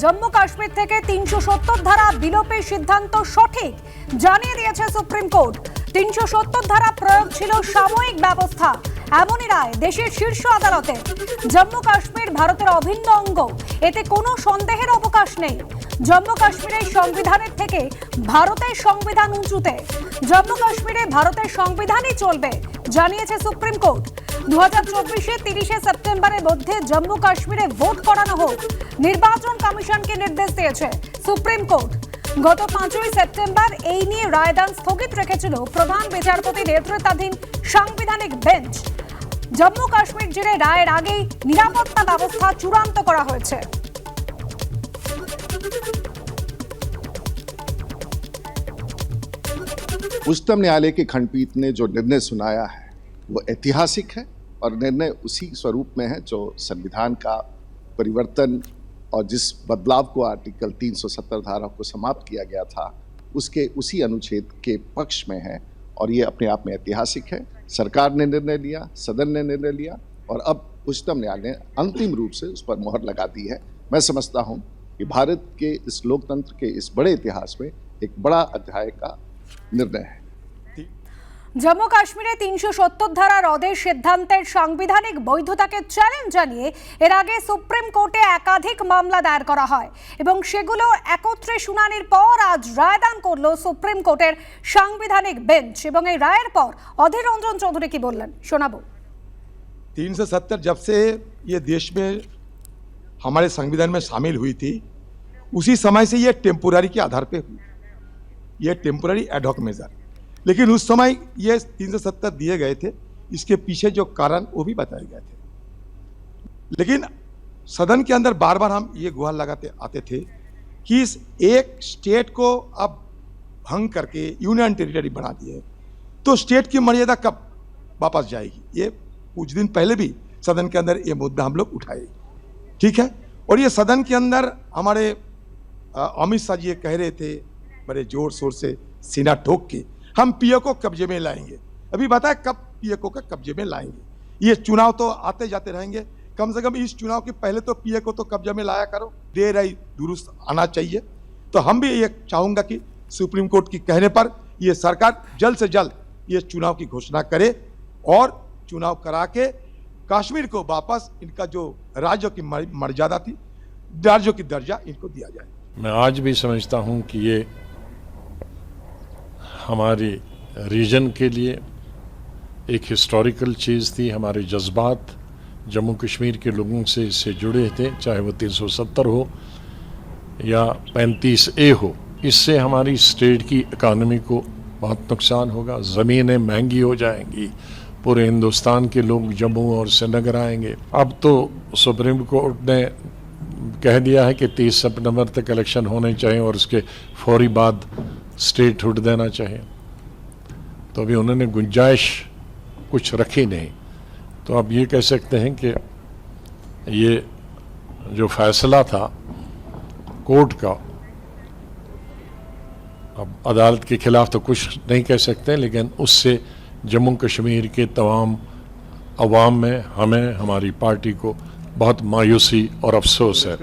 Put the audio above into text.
জম্মু কাশ্মীর থেকে ৩৭০ ধারা বিলোপের সিদ্ধান্ত সঠিক জানিয়ে দিয়েছে সুপ্রিম কোর্ট। ৩৭০ ধারা প্রয়োগ ছিল সাময়িক ব্যবস্থা, এমনই রায় দেশের শীর্ষ আদালতে। জম্মু কাশ্মীর ভারতের অভিন্ন অঙ্গ, এতে কোনো সন্দেহের অবকাশ নেই। জম্মু কাশ্মীরের সংবিধানের থেকে ভারতের সংবিধান উঁচুতে। জম্মু কাশ্মীরে ভারতের সংবিধানই চলবে জানিয়েছে সুপ্রিম কোর্ট। 2024 30 সেপ্টেম্বরের মধ্যে জম্মু কাশ্মীরে ভোট করানো হোক, নির্বাচন কমিশনকে নির্দেশ দিয়েছে সুপ্রিম কোর্ট। গত 5 সেপ্টেম্বর এই নিয়ে রায়দান স্থগিত রেখেছিল প্রধান বিচারপতি নেতৃত্বাধীন সাংবিধানিক বেঞ্চ। জম্মু কাশ্মীর জুড়ে রায়ের আগেই নিরাপত্তা ব্যবস্থা চূড়ান্ত করা হয়েছে। उच्चतम न्यायालय की खंडपीठ ने जो निर्णय सुनाया है वो ऐतिहासिक है और निर्णय उसी स्वरूप में है जो संविधान का परिवर्तन और जिस बदलाव को आर्टिकल 370 धारा को समाप्त किया गया था उसके उसी अनुच्छेद के पक्ष में है और ये अपने आप में ऐतिहासिक है। सरकार ने निर्णय लिया, सदन ने निर्णय लिया और अब उच्चतम न्यायालय ने अंतिम रूप से उस पर मोहर लगा दी है। मैं समझता हूँ कि भारत के इस लोकतंत्र के इस बड़े इतिहास में एक बड़ा अध्याय का निर्णय है। জম্মু কাশ্মীরে ৩৭০ ধারা রদের সিদ্ধান্তের সাংবিধানিক বৈধতাকে চ্যালেঞ্জ জানিয়ে এর আগে সুপ্রিম কোর্টে একাধিক মামলা দায়ের করা হয় এবং সেগুলো একত্রে শুনানির পর আজ রায়দান করলো সুপ্রিম কোর্টের সাংবিধানিক বেঞ্চ। এবং এই রায়ের পর অধীর রঞ্জন চৌধুরী কি বললেন শোনাবো। 370 जब से ये देश में हमारे संविधान में शामिल हुई थी उसी समय से ये टेम्पोररी के आधार पे हुई, ये टेम्पोररी एडहॉक मेजर। लेकिन उस समय ये 370 दिए गए थे, इसके पीछे जो कारण वो भी बताए गए थे। लेकिन सदन के अंदर बार बार हम ये गुहार लगाते आते थे कि इस एक स्टेट को अब भंग करके यूनियन टेरिटरी बना दिए तो स्टेट की मर्यादा कब वापस जाएगी। ये कुछ दिन पहले भी सदन के अंदर ये मुद्दा हम लोग उठाए, ठीक है। और ये सदन के अंदर हमारे अमित शाह जी ये कह रहे थे बड़े जोर शोर से, सीना ठोक के, हम पीए को कब्जे में लाएंगे। अभी बताए कब पीए को कब्जे में लाएंगे। ये चुनाव तो आते जाते रहेंगे, कम से कम इस चुनाव के पहले तो पीए को तो कब्जे में लाया करो, देर आई दुरुस्त आना चाहिए। तो हम भी ये चाहूँगा कि सुप्रीम कोर्ट की कहने पर ये सरकार जल्द से जल्द ये चुनाव की घोषणा करे और चुनाव करा के कश्मीर को वापस इनका जो राज्य की मर्यादा थी, राज्यों की दर्जा इनको दिया जाए। मैं आज भी समझता हूँ कि ये हमारे रीजन के लिए एक हिस्टोरिकल चीज़ थी। हमारे जज्बात जम्मू कश्मीर के लोगों से इससे जुड़े थे, चाहे वो 370 हो या 35A हो। इससे हमारी स्टेट की इकानमी को बहुत नुकसान होगा, ज़मीनें महंगी हो जाएंगी, पूरे हिंदुस्तान के लोग जम्मू और श्रीनगर आएंगे। अब तो सुप्रीम कोर्ट ने कह दिया है कि 30 सितंबर तक इलेक्शन होने चाहिए और उसके फौरी बाद स्टेट हुड देना चाहिए। तो अभी उन्होंने गुंजाइश कुछ रखी नहीं। तो अब ये कह सकते हैं कि ये जो फैसला था कोर्ट का, अब अदालत के खिलाफ तो कुछ नहीं कह सकते, लेकिन उससे जम्मू कश्मीर के तमाम अवाम में, हमें, हमारी पार्टी को बहुत मायूसी और अफसोस है।